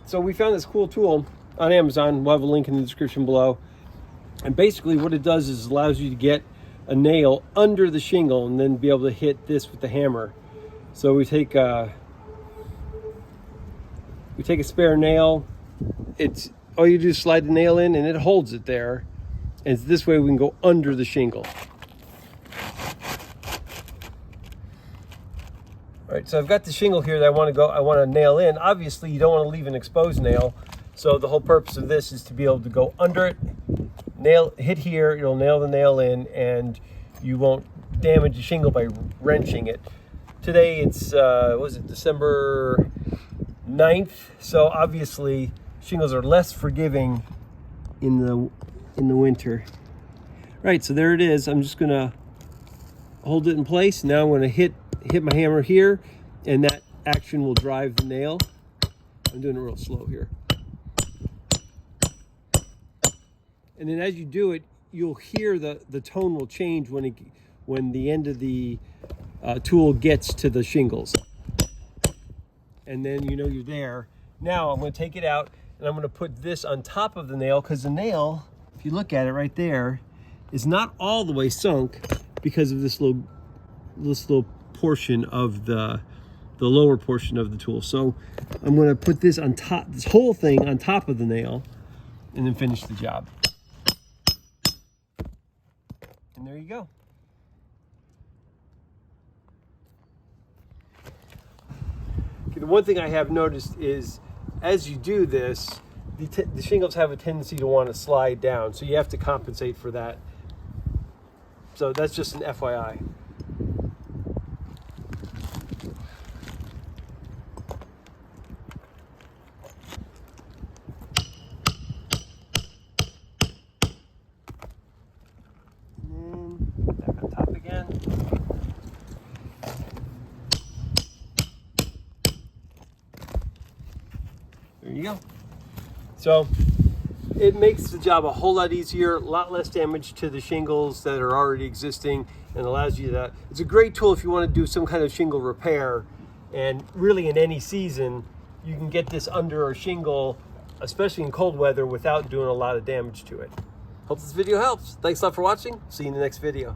So we found this cool tool on Amazon. We'll have a link in the description below. And basically what it does is allows you to get a nail under the shingle and then be able to hit this with the hammer. So we take a spare nail. It's all you do is slide the nail in and it holds it there. And this way we can go under the shingle. All right, so I've got the shingle here that I want to nail in. Obviously, you don't want to leave an exposed nail. So the whole purpose of this is to be able to go under it, hit here, it'll nail the nail in, and you won't damage the shingle by wrenching it. Today it's, what is it, December 9th. So obviously, shingles are less forgiving in the winter. Right, so there it is. I'm just gonna hold it in place. Now I'm gonna hit my hammer here, and that action will drive the nail. I'm doing it real slow here. And then as you do it, you'll hear the tone will change when the end of the tool gets to the shingles. And then you know you're there. Now I'm going to take it out and I'm going to put this on top of the nail, because the nail, if you look at it right there, is not all the way sunk because of this little portion of the lower portion of the tool. So I'm going to put this on top, this whole thing on top of the nail, and then finish the job. And there you go. Okay, the one thing I have noticed is as you do this, the shingles have a tendency to want to slide down, so you have to compensate for that. So that's just an FYI. Back on top again. There you go. So it makes the job a whole lot easier, a lot less damage to the shingles that are already existing, and allows you to, it's a great tool if you want to do some kind of shingle repair. And really in any season, you can get this under a shingle, especially in cold weather, without doing a lot of damage to it. Hope this video helps. Thanks a lot for watching. See you in the next video.